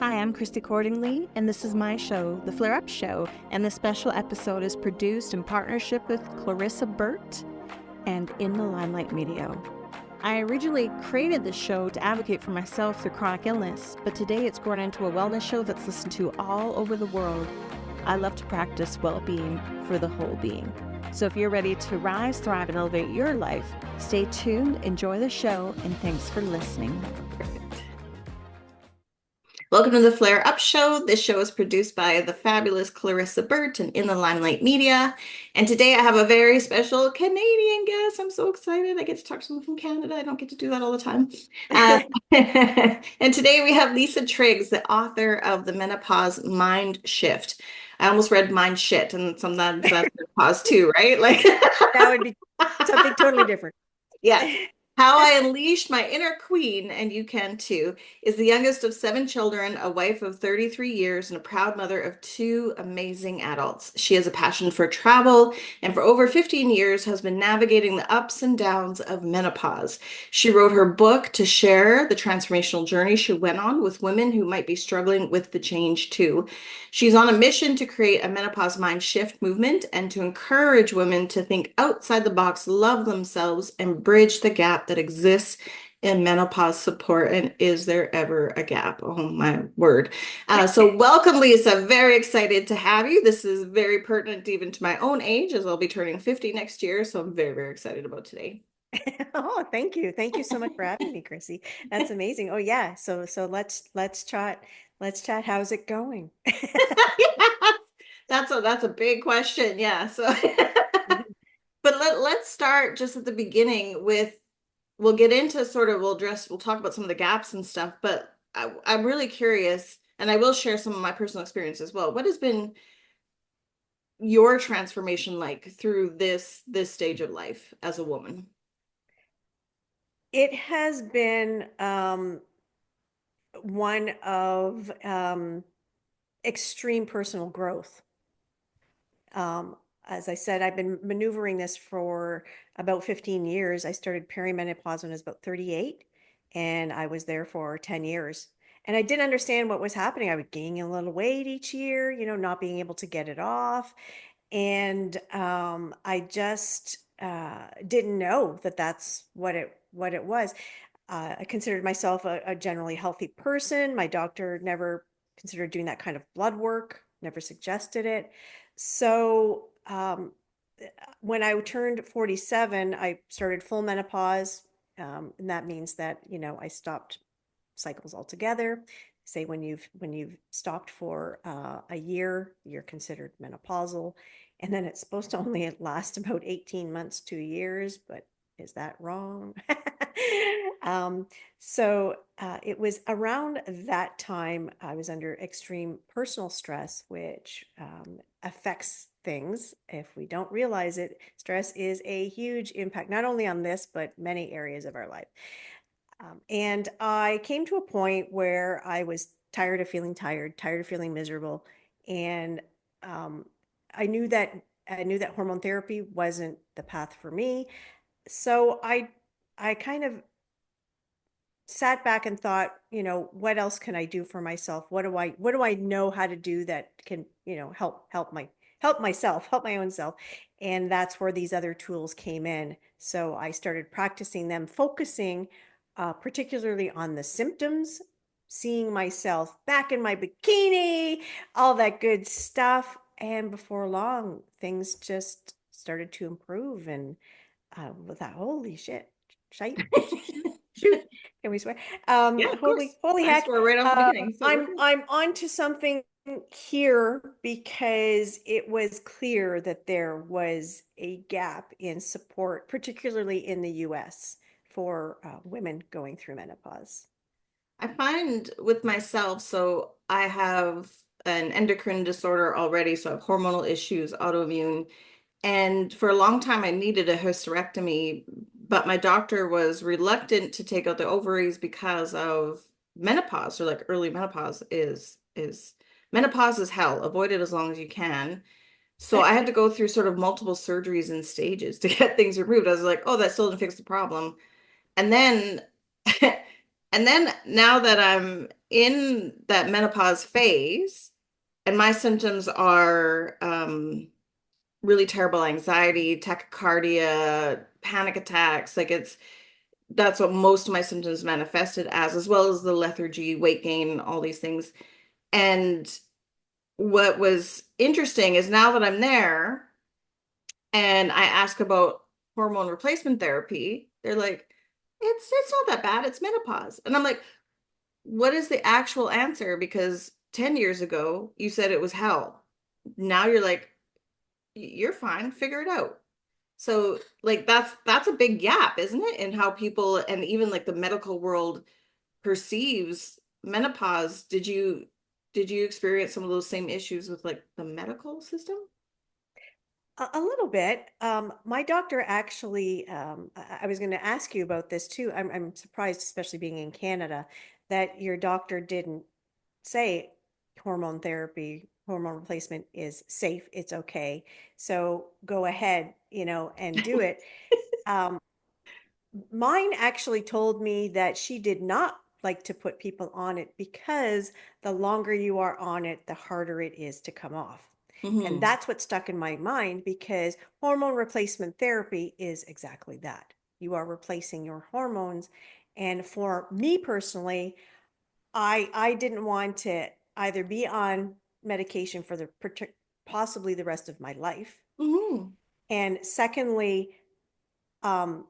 Hi, I'm Chrissy Cordingley, and this is my show, The Flare Up Show, and this special episode is produced in partnership with Clarissa, Burt, and in the Limelight Media. I originally created this show to advocate for myself through chronic illness, but today it's grown into a wellness show that's listened to all over the world. I love to practice well-being for the whole being. So if you're ready to rise, thrive, and elevate your life, stay tuned, enjoy the show, and thanks for listening. Welcome to the Flare Up Show. This show is produced by the fabulous Clarissa Burt and in the Limelight Media. And today I have a very special Canadian guest. I'm so excited. I get to talk to someone from Canada. I don't get to do that all the time. And today we have Lisa Triggs, the author of the Menopause Mindshift. I almost read mind shit, and sometimes that's menopause too, right? Like that would be something totally different. Yes. How I Unleashed My Inner Queen, and you can too, is the youngest of 7 children, a wife of 33 years, and a proud mother of 2 amazing adults. She has a passion for travel, and for over 15 years has been navigating the ups and downs of menopause. She wrote her book to share the transformational journey she went on with women who might be struggling with the change too. She's on a mission to create a menopause mind shift movement and to encourage women to think outside the box, love themselves, and bridge the gap that exists in menopause support. And is there ever a gap? Oh my word. So welcome, Lisa. Very excited to have you. This is very pertinent even to my own age, as I'll be turning 50 next year. So I'm very, very excited about today. Oh, thank you. Thank you so much for having me, Chrissy. That's amazing. Oh yeah. So let's chat. Let's chat. How's it going? Yes, that's a big question. Yeah. So but let's start just at the beginning with, we'll get into we'll talk about some of the gaps and stuff, but I'm really curious, and I will share some of my personal experience as well. What has been your transformation like through this stage of life as a woman? It has been one of extreme personal growth. As I said, I've been maneuvering this for about 15 years. I started perimenopause when I was about 38, and I was there for 10 years. And I didn't understand what was happening. I would gain a little weight each year, not being able to get it off. And I just didn't know that that's what it was. I considered myself a generally healthy person. My doctor never considered doing that kind of blood work, never suggested it. So when I turned 47, I started full menopause. And that means that, I stopped cycles altogether. Say when you've stopped for a year, you're considered menopausal. And then it's supposed to only last about 18 months, 2 years, but is that wrong? So it was around that time I was under extreme personal stress, which affects things. If we don't realize it, stress is a huge impact, not only on this, but many areas of our life. And I came to a point where I was tired of feeling tired of feeling miserable. And I knew that hormone therapy wasn't the path for me. So I kind of sat back and thought, what else can I do for myself? What do I know how to do that can, help myself, help my own self. And that's where these other tools came in. So I started practicing them, focusing particularly on the symptoms, seeing myself back in my bikini, all that good stuff. And before long, things just started to improve. And with that, holy shit, shite, shoot, can we swear? Yeah, of holy course. heck! I swear right off the beginning. So I'm onto something here because it was clear that there was a gap in support, particularly in the US, for women going through menopause. I find with myself, so I have an endocrine disorder already, so I have hormonal issues, autoimmune. And for a long time, I needed a hysterectomy, but my doctor was reluctant to take out the ovaries because of menopause, or like early menopause menopause is hell. Avoid it as long as you can. So I had to go through sort of multiple surgeries and stages to get things removed. I was like, oh, that still didn't fix the problem. And then and then now that I'm in that menopause phase, and my symptoms are really terrible anxiety, tachycardia, panic attacks. Like that's what most of my symptoms manifested as well as the lethargy, weight gain, all these things. And what was interesting is now that I'm there and I ask about hormone replacement therapy, they're like, it's not that bad, it's menopause. And I'm like, what is the actual answer? Because 10 years ago you said it was hell. Now you're like, you're fine, figure it out. So like that's a big gap, isn't it? In how people and even like the medical world perceives menopause. Did you experience some of those same issues with like the medical system? A little bit. My doctor actually, I was going to ask you about this too. I'm surprised, especially being in Canada, that your doctor didn't say hormone therapy, hormone replacement is safe, it's okay. So go ahead, and do it. Um, Mine actually told me that she did not like to put people on it because the longer you are on it, the harder it is to come off. And Hmm. that's what stuck in my mind because hormone replacement therapy is exactly that. You are replacing your hormones. And for me personally, I didn't want to either be on medication for possibly the rest of my life. Hmm. And secondly, um,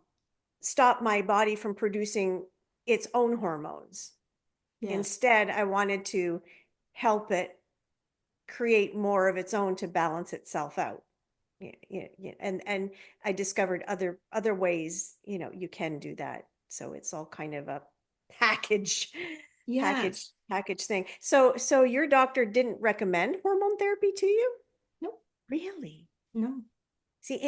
stop my body from producing its own hormones. Yes. Instead, I wanted to help it create more of its own to balance itself out. Yeah, yeah, yeah. And I discovered other ways, you can do that. So it's all kind of a package package Yes. package thing. So your doctor didn't recommend hormone therapy to you? Nope. Really? No. See,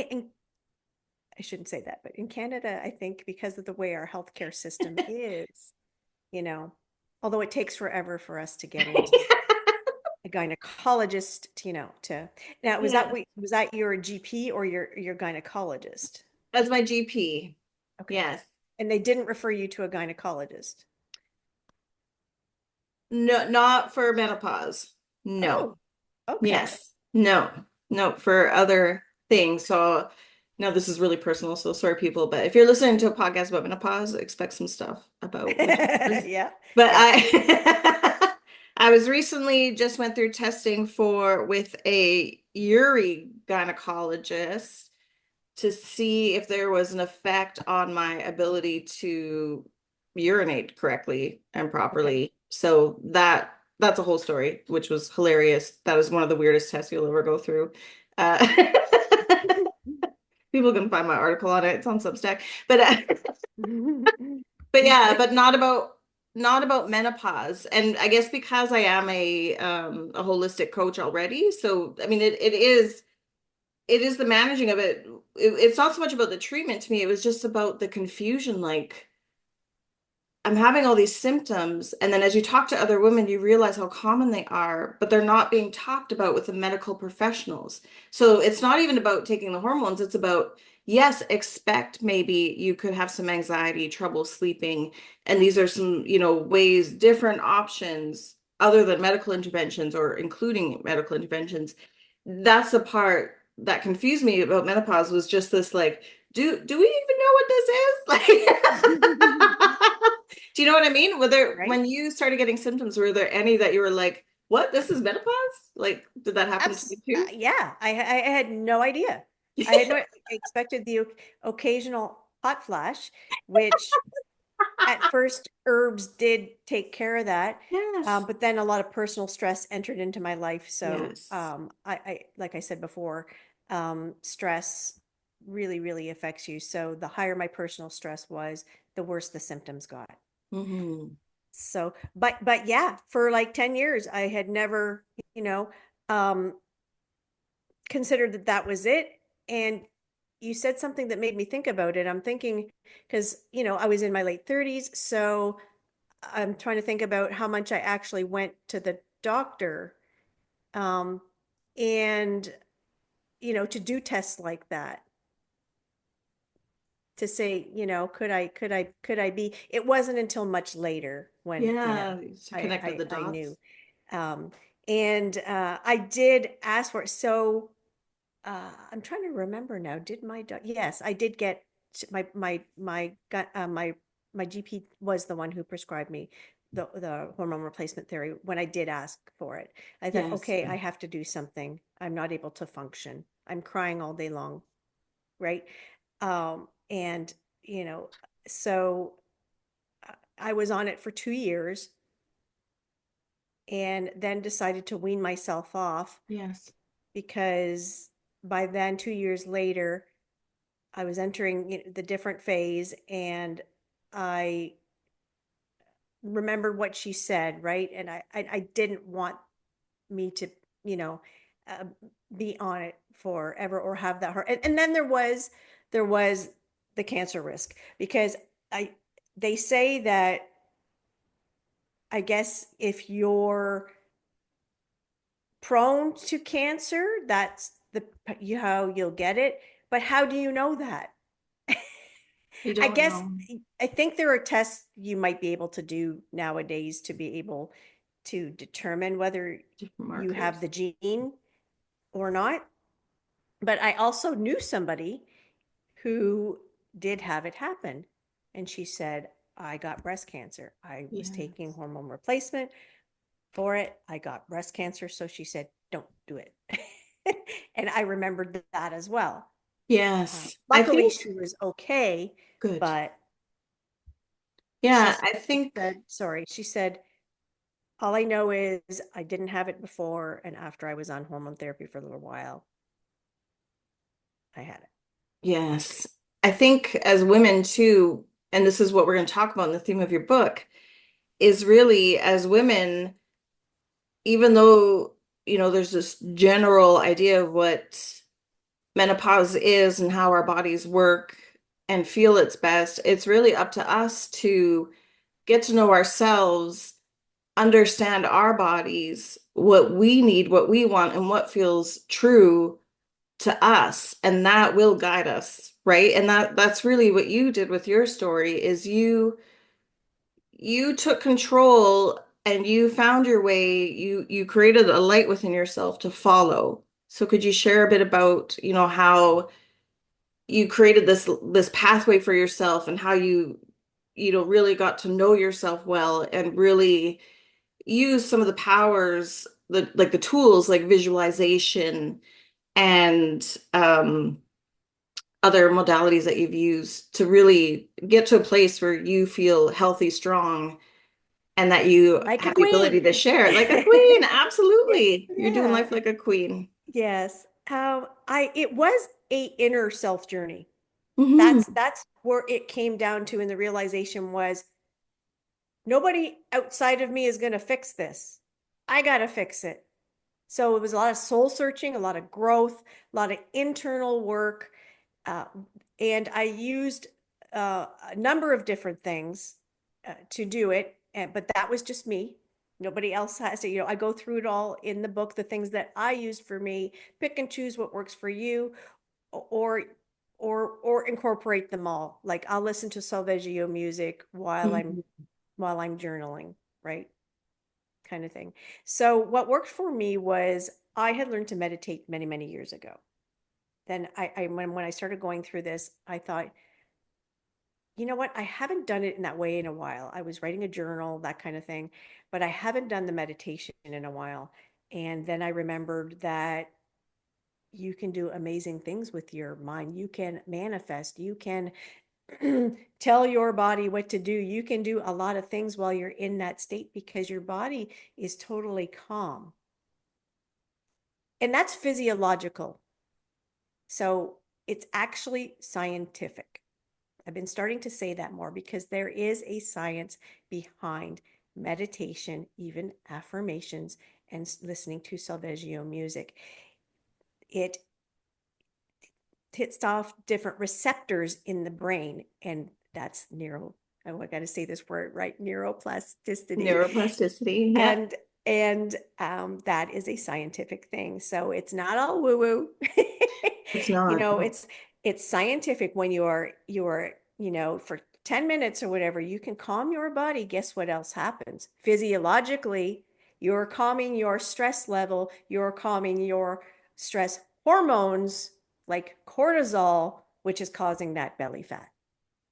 I shouldn't say that, but in Canada, I think because of the way our healthcare system is, you know, although it takes forever for us to get into a gynecologist, to now Yeah. was that your GP or your gynecologist? That's my GP. Okay. Yes. And they didn't refer you to a gynecologist. No, not for menopause. No. Oh, okay. Yes. No. No, for other things. So no, this is really personal, so sorry people, but if you're listening to a podcast about menopause, expect some stuff about menopause. Yeah. But Yeah. I I was recently just went through testing for with a Uri gynecologist to see if there was an effect on my ability to urinate correctly and Okay. properly. So that's a whole story, which was hilarious. That is one of the weirdest tests you'll ever go through. Uh, people can find my article on it. It's on Substack. But yeah, but not about menopause. And I guess because I am a holistic coach already, so I mean it is the managing of it. It's not so much about the treatment to me. It was just about the confusion. Like I'm having all these symptoms, and then as you talk to other women, you realize how common they are, but they're not being talked about with the medical professionals. So it's not even about taking the hormones. It's about, yes, expect maybe you could have some anxiety, trouble sleeping, and these are some, ways, different options other than medical interventions or including medical interventions. That's the part that confused me about menopause was just this like, do we even know what this is? Like do you know what I mean? Right. When you started getting symptoms, were there any that you were like, what? This is menopause? Like, did that happen to you Yeah, I had no idea. I too? had I expected the occasional hot flash, which at first herbs did take care of that. Yes. But then a lot of personal stress entered into my life. So Yes. I like I said before, stress really, really affects you. So the higher my personal stress was, the worse the symptoms got. Hmm. So, but yeah, for like 10 years, I had never, you know, um, considered that that was it. And you said something that made me think about it. I'm thinking, because, I was in my late 30s. So I'm trying to think about how much I actually went to the doctor. Um, and, to do tests like that to say, could I be, it wasn't until much later when, Yeah, to connected the I knew. dots. And I did ask for it. So I'm trying to remember now. Did my yes, I did get my GP was the one who prescribed me the hormone replacement therapy when I did ask for it. I thought, Yes. okay, I have to do something. I'm not able to function. I'm crying all day long, right? And so I was on it for 2 years and then decided to wean myself off Yes. because by then, 2 years later, I was entering the different phase, and I remembered what she said, right? And I didn't want me to, you know, uh, be on it forever or have that hurt. And then there was the cancer risk because I they say that I guess if you're prone to cancer, that's how you'll get it. But how do you know that? You I don't guess know. I think there are tests you might be able to do nowadays to be able to determine whether Different you have markers. the gene or not. But I also knew somebody who did have it happen. And she said, I got breast cancer. I was taking Yes. hormone replacement for it. I got breast cancer. So she said, don't do it. And I remembered that as well. Yes. I Luckily, think she was okay, good. but Yeah, I think she said, all I know is I didn't have it before. And after I was on hormone therapy for a little while, I had it. yes. I think as women too, and this is what we're going to talk about in the theme of your book, is really as women, even though, there's this general idea of what menopause is and how our bodies work and feel its best, it's really up to us to get to know ourselves, understand our bodies, what we need, what we want, and what feels true to us, and that will guide us, right? And that's really what you did with your story is you took control and you found your way. You created a light within yourself to follow. So could you share a bit about, how you created this pathway for yourself and how you really got to know yourself well and really use some of the powers, the tools like visualization and other modalities that you've used to really get to a place where you feel healthy, strong, and that you Like a have the ability queen. to share it like a queen. Absolutely. You're doing Yeah. life like a queen. Yes. It was a inner self journey. Hmm. That's where it came down to, and the realization was nobody outside of me is going to fix this. I got to fix it. So it was a lot of soul searching, a lot of growth, a lot of internal work. Uh, and I used a number of different things to do it. But that was just me. Nobody else has to, I go through it all in the book, the things that I used for me, pick and choose what works for you, or or incorporate them all. Like I'll listen to Salveggio music while I'm journaling, right? Kind of thing. So what worked for me was I had learned to meditate many, many years ago. Then when I started going through this, I thought, you know what? I haven't done it in that way in a while. I was writing a journal, that kind of thing, but I haven't done the meditation in a while. And then I remembered that you can do amazing things with your mind. You can manifest, you can tell your body what to do. You can do a lot of things while you're in that state because your body is totally calm. And that's physiological. So it's actually scientific. I've been starting to say that more because there is a science behind meditation, even affirmations, and listening to Salveggio music. It hits off different receptors in the brain, and that's I got to say this word right, neuroplasticity. Neuroplasticity. Yeah. And that is a scientific thing. So it's not all woo woo. It's not. It's scientific when you're for 10 minutes or whatever, you can calm your body. Guess what else happens? Physiologically, you're calming your stress level, you're calming your stress hormones like cortisol, which is causing that belly fat.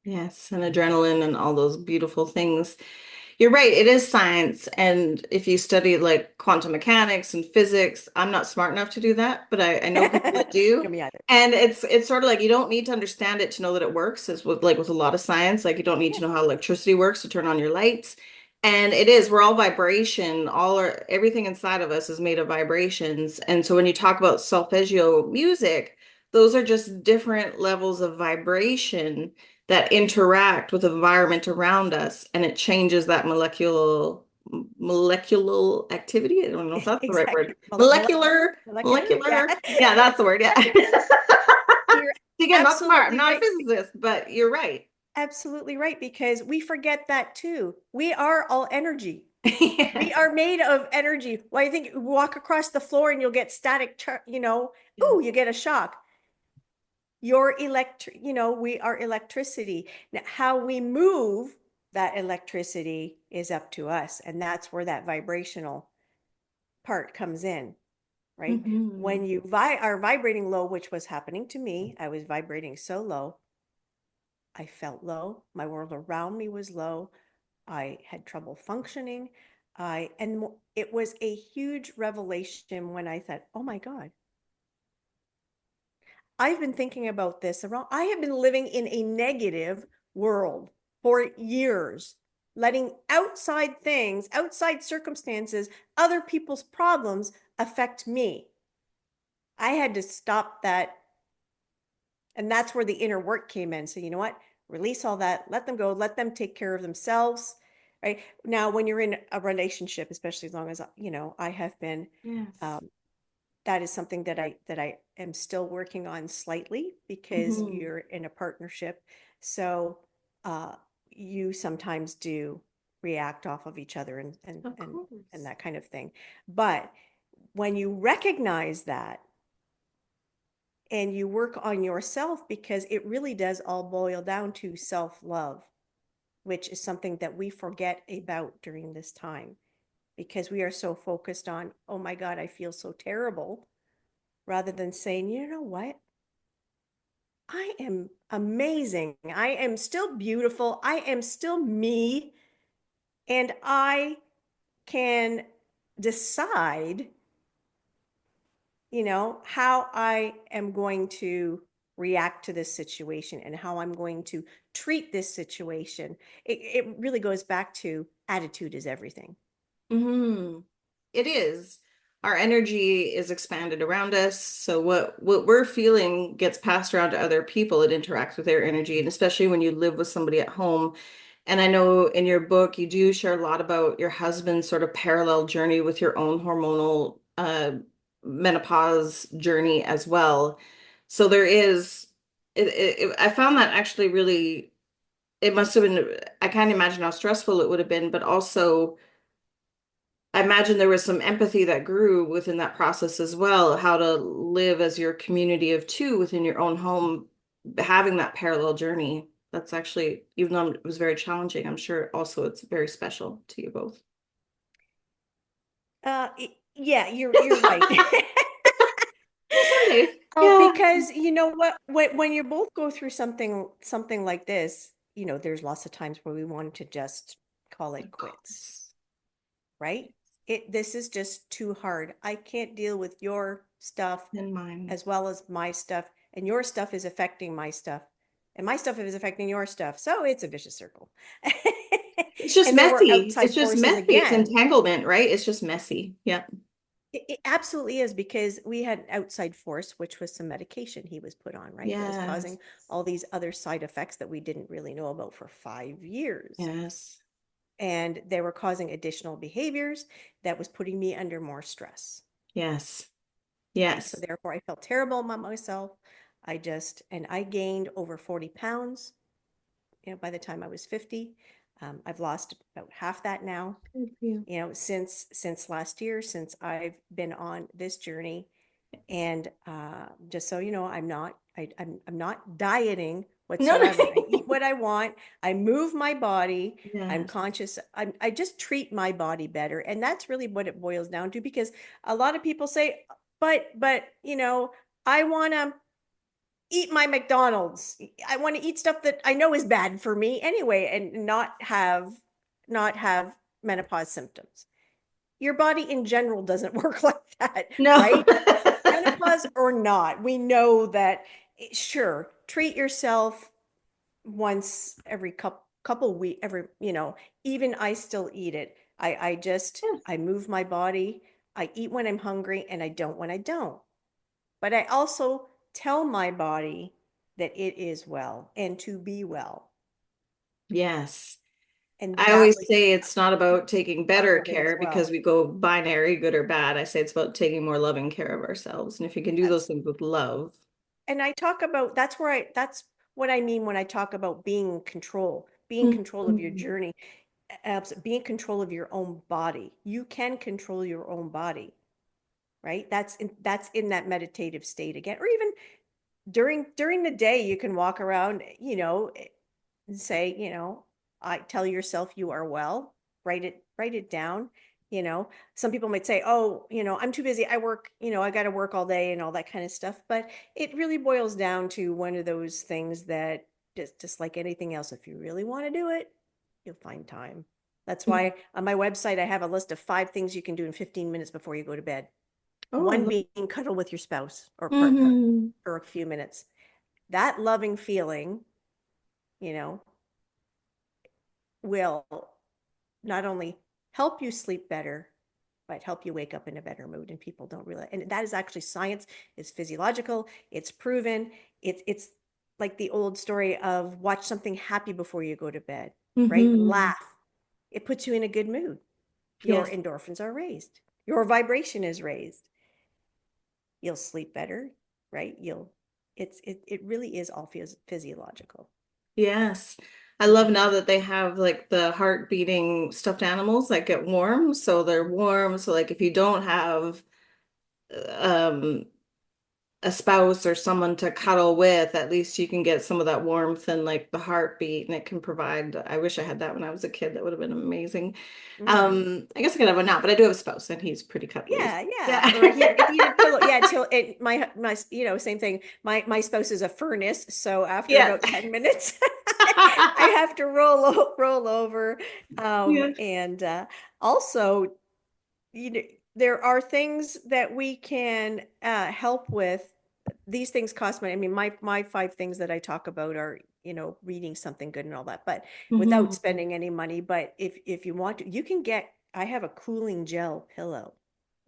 Yes, and adrenaline and all those beautiful things. You're right, it is science. And if you study like quantum mechanics and physics, I'm not smart enough to do that, but I know people that do. Me either. And it's sort of like you don't need to understand it to know that it works. It's with a lot of science, like you don't need to know how electricity works to turn on your lights. And it is, we're all vibration, everything inside of us is made of vibrations. And so when you talk about solfeggio music, those are just different levels of vibration that interact with the environment around us, and it changes that molecular activity. I don't know if that's the right Exactly. word. Molecular, Yeah. yeah, that's the word. Yeah. You're Again, not smart. I'm absolutely not a right. physicist, but you're right. Absolutely right, because we forget that too. We are all energy. Yeah. We are made of energy. Well, I think you walk across the floor and you'll get static, ooh, you get a shock. We are electricity. Now, how we move that electricity is up to us. And that's where that vibrational part comes in, right? Mhm. When you are vibrating low, which was happening to me, I was vibrating so low. I felt low. My world around me was low. I had trouble functioning. And it was a huge revelation when I thought, oh my God, I've been thinking about this around. I have been living in a negative world for years, letting outside things, outside circumstances, other people's problems affect me. I had to stop that. And that's where the inner work came in. So, you know what? Release all that, let them go, let them take care of themselves. Right now, when you're in a relationship, especially as long as I have been, Yes. um, that is something that I am still working on slightly, because Mhm. you're in a partnership. So uh, you sometimes do react off of each other and and Of and course. and that kind of thing. But when you recognize that and you work on yourself, because it really does all boil down to self-love, which is something that we forget about during this time, because we are so focused on, oh my God, I feel so terrible, rather than saying, you know what? I am amazing. I am still beautiful. I am still me. And I can decide, how I am going to react to this situation and how I'm going to treat this situation. It really goes back to attitude is everything. Hmm. It is. Our energy is expanded around us. So what we're feeling gets passed around to other people. It interacts with their energy, and especially when you live with somebody at home. And I know in your book you do share a lot about your husband's sort of parallel journey with your own hormonal menopause journey as well. So there is I found that actually really, it must have been, I can't imagine how stressful it would have been, but also I imagine there was some empathy that grew within that process as well, how to live as your community of two within your own home, having that parallel journey. That's actually, even though it was very challenging, I'm sure also it's very special to you both. Yeah, you're right. Some days. Oh, Yeah. because you know what? When you both go through something like this, there's lots of times where we want to just call it Of quits, course. right? This is just too hard. I can't deal with your stuff In mine. as well as my stuff, and your stuff is affecting my stuff, and my stuff is affecting your stuff. So it's a vicious circle. It's just And then we're messy. It's outside just forces messy. It's again. entanglement, right? It's just messy. Yeah. It absolutely is, because we had an outside force, which was some medication he was put on, right? That was Yes. causing all these other side effects that we didn't really know about for 5 years. Yes. And they were causing additional behaviors that was putting me under more stress, Yes. right? So Yes. therefore I felt terrible about myself. And I gained over 40 pounds, by the time I was 50. I've lost about half that now, Good for you. since last year, since I've been on this journey. And just so you know, I'm not dieting No, no. whatsoever. I eat what I want. I move my body. I'm Yes. conscious. I just treat my body better. And that's really what it boils down to, because a lot of people say, but, I want to eat my McDonald's. I want to eat stuff that I know is bad for me anyway, and not have menopause symptoms. Your body in general doesn't work like that, No. right? Menopause or not, we know that, sure, treat yourself once every couple week, even I still eat it. I just, Yes. I move my body. I eat when I'm hungry and I don't when I don't. But I also tell my body that it is well and to be well. Yes. And I that always was say it's not about taking part better of it as care because well. we go binary, good or bad. I say it's about taking more loving care of ourselves. And if you can do those That's, things with love. and I talk about, that's what I mean when I talk about being in control, being in control of your Mhm. journey, being in control of your own body. You can control your own body, right? That's in that meditative state again, or even during the day, you can walk around, and say, I tell yourself you are well, write it down. Some people might say, oh, I'm too busy. I work, I got to work all day and all that kind of stuff. But it really boils down to one of those things that just like anything else, if you really want to do it, you'll find time. That's Yeah. why on my website, I have a list of 5 things you can do in 15 minutes before you go to bed. Oh, I One love. being cuddle with your spouse or partner Hmm. for a few minutes. That loving feeling, you know, will not only help you sleep better, but help you wake up in a better mood. And people don't realize, and that is actually science. It's physiological. It's proven. It's like the old story of watch something happy before you go to bed, right? Hmm. Laugh. It puts you in a good mood. Your Yes. endorphins are raised. Your vibration is raised. You'll sleep better, right? It really is all physiological. Yes. I love Mhm. now that they have like the heart beating stuffed animals that get warm. So they're warm. So like if you don't have um a spouse or someone to cuddle with, at least you can get some of that warmth and like the heartbeat, and it can provide. I wish I had that when I was a kid. That would have been amazing. Mhm. I guess I could have one now, but I do have a spouse and he's pretty cuddly. Yeah, yeah. Yeah. Or if you need pillow, yeah. Till it, my, same thing. My spouse is a furnace, so after Yes. about 10 minutes, I have to roll over. Yeah. And also, you know, there are things that we can help with. These things cost money. I mean, my 5 things that I talk about are, reading something good and all that, but without Hmm. spending any money. But if you want to, you can get. I have a cooling gel pillow,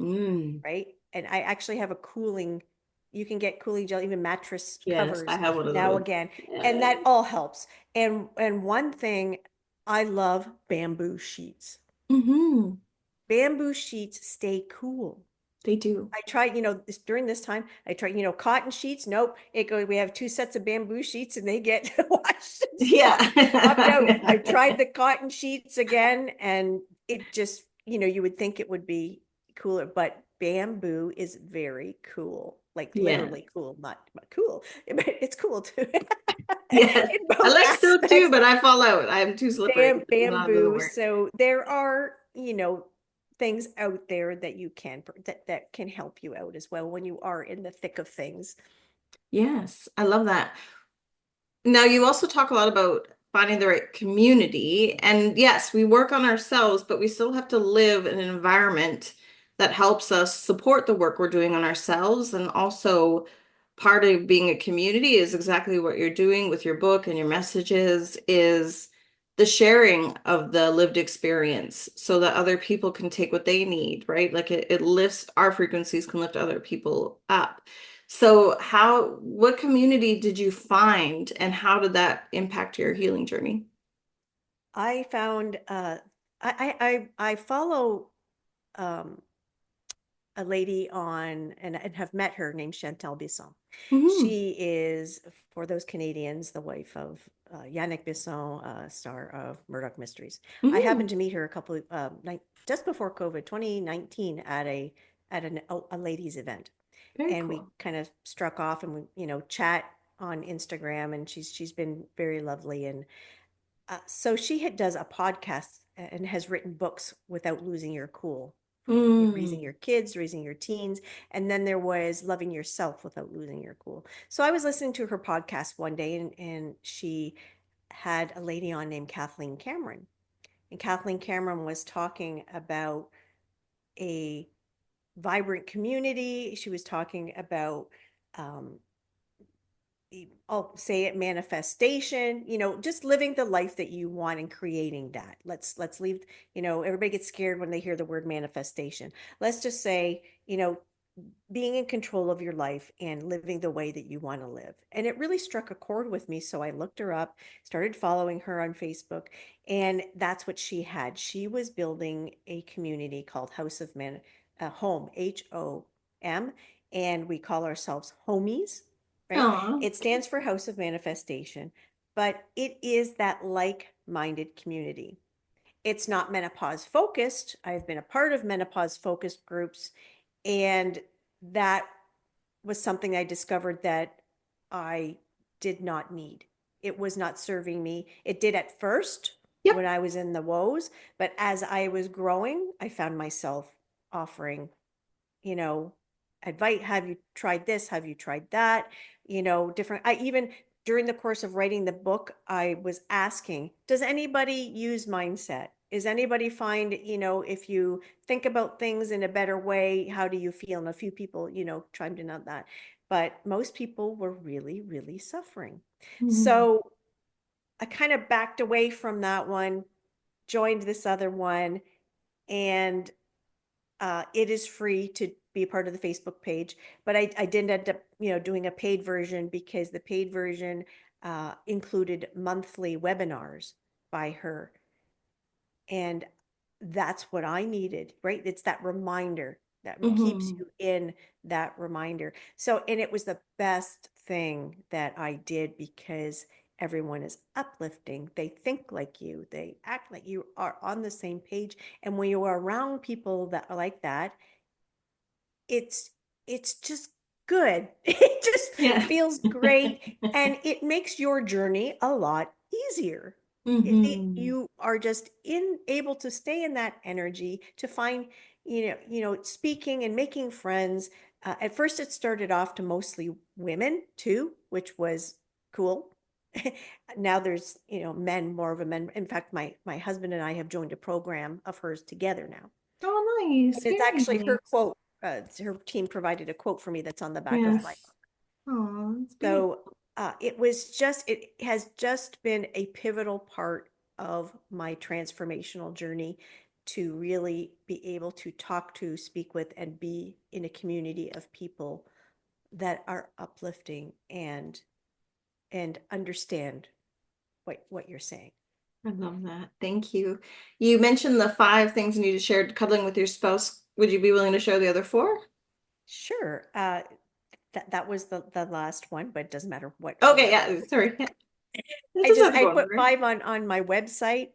Mm. right? And I actually have you can get cooling gel, even mattress Yes, I covers have one of now those. again. And Yeah. that all helps. And one thing, I love bamboo sheets. Hmm. Bamboo sheets stay cool. They do. I tried, during this time, I tried, cotton sheets. Nope. We have 2 sets of bamboo sheets and they get washed and swapped out. I Yeah. tried the cotton sheets again and it just, you would think it would be cooler, but bamboo is very cool, like Yeah. literally cool, not cool, but it's cool too Yes. in I both like silk too, aspects. but I fall out. I'm too slippery. No, it doesn't Bamboo. work. So there are, things out there that that can help you out as well when you are in the thick of things. Yes, I love that. Now, you also talk a lot about finding the right community. And yes, we work on ourselves, but we still have to live in an environment that helps us support the work we're doing on ourselves. And also, part of being a community is exactly what you're doing with your book and your messages is the sharing of the lived experience so that other people can take what they need, right? Like it lifts our frequencies, can lift other people up. So what community did you find and how did that impact your healing journey? I found I follow um a lady on and have met her named Chantal Bisson. Hmm. She is, for those Canadians, the wife of Yannick Bisson, star of Murdoch Mysteries. I Hmm. happened to meet her just before COVID, 2019, at a ladies event, Very and we cool. kind of struck off and we, chat. on Instagram, and she's been very lovely. And so she does a podcast and has written books without losing your cool, for raising your kids, raising your teens. And then there was loving yourself without losing your cool. So I was listening to her podcast one day, and she had a lady on named Kathleen Cameron. And Kathleen Cameron was talking about a vibrant community. She was talking about, I'll say it, manifestation, just living the life that you want and creating that. Let's leave, everybody gets scared when they hear the word manifestation. Let's just say, being in control of your life and living the way that you want to live. And it really struck a chord with me. So I looked her up, started following her on Facebook, and that's what she had. She was building a community called House of Man, Home, HOM, and we call ourselves homies, right? Aw. It stands for House of Manifestation, but it is that like-minded community. It's not menopause focused. I've been a part of menopause focused groups, and that was something I discovered that I did not need. It was not serving me. It did at first Yep. when I was in the woes, but as I was growing, I found myself offering, advice. Have you tried this? Have you tried that? Different. I even during the course of writing the book, I was asking, does anybody use mindset? Is anybody find, if you think about things in a better way, how do you feel? And a few people, chimed in on that. But most people were really, really suffering. So I kind of backed away from that one, joined this other one, and it is free to be a part of the Facebook page. But I didn't end up, doing a paid version because the paid version included monthly webinars by her. And that's what I needed, right? It's that reminder that keeps you in that reminder. So, and it was the best thing that I did because everyone is uplifting. They think like you, they act like you are on the same page. And when you are around people that are like that, it's just good. It just feels great. And it makes your journey a lot easier. You are just able to stay in that energy to find, speaking and making friends. At first it started off to mostly women too, which was cool. Now there's, men, more of a men. In fact, my husband and I have joined a program of hers together now. Oh, nice. It's Very actually her nice. quote. Her team provided a quote for me that's on the back of my Yes. Oh, it's so it has just been a pivotal part of my transformational journey to really be able to talk to, speak with, and be in a community of people that are uplifting and understand what you're saying. I love that. Thank you. You mentioned the 5 things you need to share cuddling with your spouse. Would you be willing to share the other 4? Sure. That was the last one, but it doesn't matter what. Okay, yeah, sorry. Yeah. I put 5 on my website,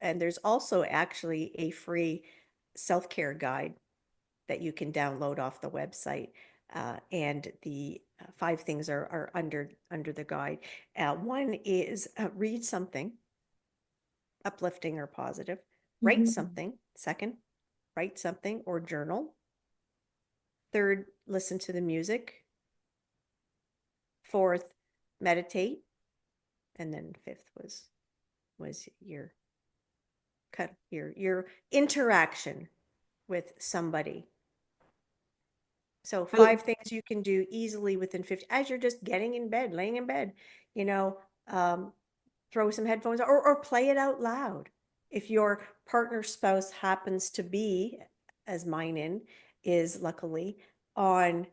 and there's also actually a free self-care guide that you can download off the website. And the 5 things are under the guide. One is read something uplifting or positive, write something. Second, write something or journal. Third, listen to the music. Fourth, meditate. And then 5th was your interaction with somebody. So 5 things you can do easily within 50 as you're just laying in bed, throw some headphones or play it out loud. If your partner, spouse happens to be, as mine is luckily, on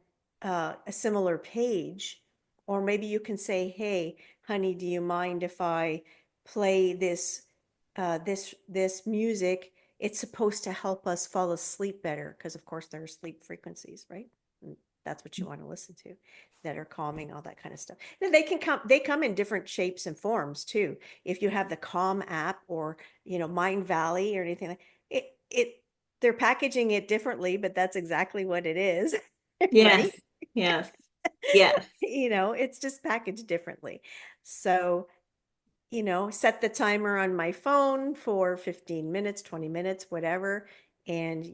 a similar page, or maybe you can say, hey, honey, do you mind if I play this music? It's supposed to help us fall asleep better, because of course there are sleep frequencies, right? And that's what you want to listen to, that are calming, all that kind of stuff. Now they come in different shapes and forms too. If you have the Calm app or, Mind Valley or anything like it, they're packaging it differently, but that's exactly what it is. Yes. Right? Yes. Yes. It's just packaged differently. So, set the timer on my phone for 15 minutes, 20 minutes, whatever. And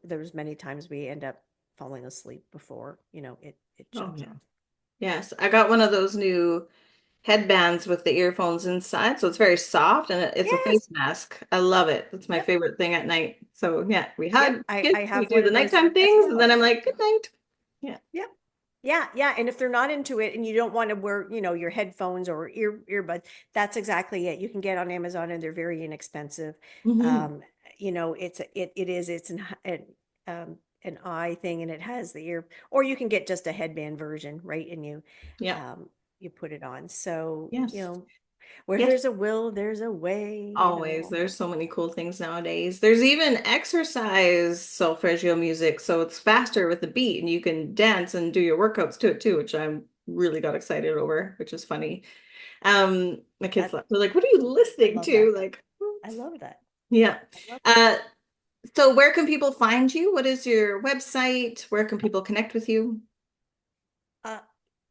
there's many times we end up falling asleep before, it Oh, shuts yeah. off. Yes. I got one of those new headbands with the earphones inside. So it's very soft and it's a Yes. face mask. I love it. It's my Yep. favorite thing at night. So yeah, we Yep. hug I kids, we have do one the of those nighttime as things, and then well. I'm like, good night. Yeah. Yep. Yeah, yeah. And if they're not into it and you don't want to wear, your headphones or earbuds, that's exactly it. You can get on Amazon and they're very inexpensive. Hmm. Um, it's an eye thing and it has the ear, or you can get just a headband version, right? And Yeah. um, you put it on. So, Yes. where Yes. there's a will, there's a way. Always. There's so many cool things nowadays. There's even exercise solfeggio music, so it's faster with the beat and you can dance and do your workouts to it too, which I'm really got excited over, which is funny. My kids That they're like, "What are you I listening love to?" that. Like, I "What?" love that. Yeah. I love that. Uh, so where can people find you? What is your website? Where can people connect with you? Uh,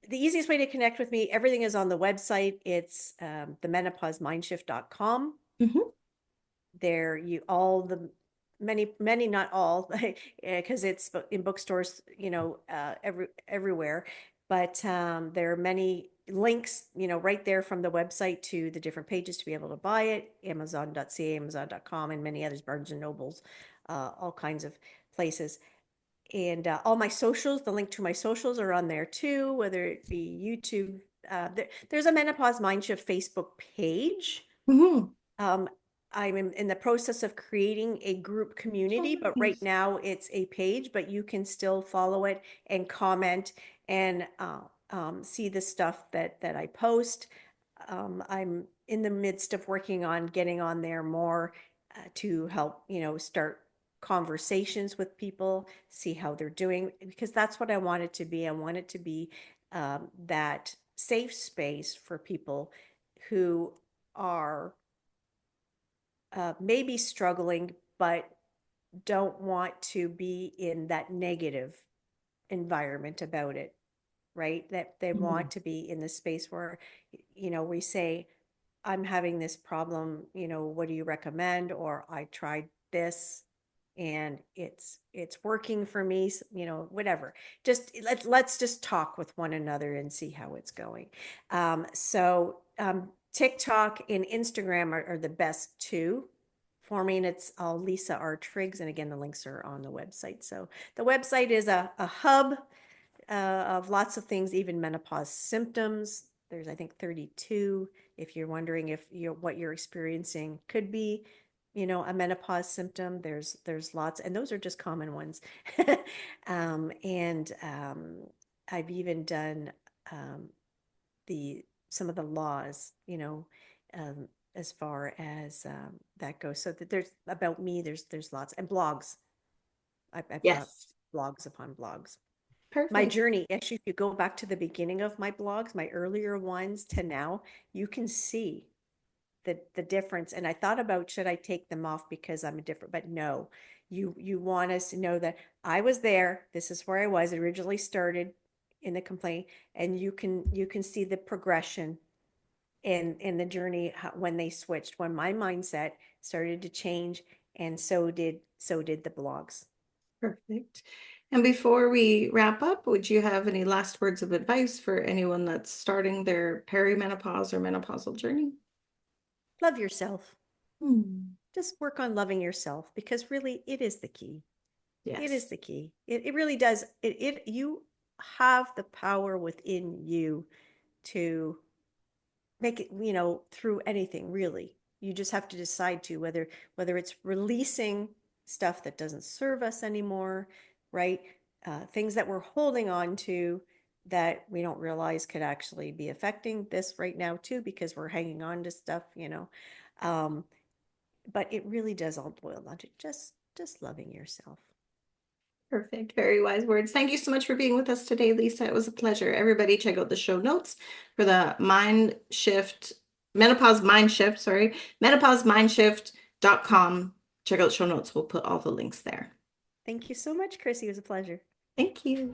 the easiest way to connect with me, everything is on the website. It's the menopausemindshift.com. Hmm. There you all the many not all because it's in bookstores, everywhere, but there are many links, right there from the website to the different pages to be able to buy it. Amazon.ca, Amazon.com, and many others, Barnes and Nobles, all kinds of places. And all my socials, the link to my socials are on there too, whether it be YouTube. There's a Menopause Mindshift Facebook page. Hmm. um, I'm in the process of creating a group community, Oh, but right nice. now it's a page, but you can still follow it and comment and see the stuff that I post. I'm in the midst of working on getting on there more to help, start conversations with people, see how they're doing, because that's what I want it to be. I want it to be that safe space for people who are maybe struggling, but don't want to be in that negative environment about it, right? That they Mhm. want to be in the space where, we say, I'm having this problem, what do you recommend? Or I tried this and it's working for me, whatever. Just let's just talk with one another and see how it's going. TikTok and Instagram are the best two for me, and it's all Lisa R. Triggs. And again, the links are on the website. So the website is a hub of lots of things, even menopause symptoms. There's, I think, 32. If you're wondering if what you're experiencing could be, a menopause symptom, there's lots, and those are just common ones. And I've even done um, the some of the laws, um, as far as that goes. So that there's about me. There's lots, and blogs. I've got Yes. blogs upon blogs. My Perfect. journey, actually, if you go back to the beginning of my blogs, my earlier ones to now, you can see the difference. And I thought about, should I take them off because I'm a different, but no, you want us to know that I was there. This is where I was. It originally started in the complaint, and you can see the progression in the journey, when they switched, when my mindset started to change, and so did the blogs. Perfect. And before we wrap up, would you have any last words of advice for anyone that's starting their perimenopause or menopausal journey? Love yourself. Hmm. Just work on loving yourself, because really it is the key. It is Yes. the key. It really does. You have the power within you to make it, through anything, really. You just have to decide to, whether it's releasing stuff that doesn't serve us anymore, right? Things that we're holding on to that we don't realize could actually be affecting this right now too, because we're hanging on to stuff, Um, but it really does all boil down to just loving yourself. Perfect. Very wise words. Thank you so much for being with us today, Lisa. It was a pleasure. Everybody, check out the show notes for the Mind Shift, Menopause Mind Shift, sorry, menopausemindshift.com. Check out show notes. We'll put all the links there. Thank you so much, Chrissy. It was a pleasure. Thank you.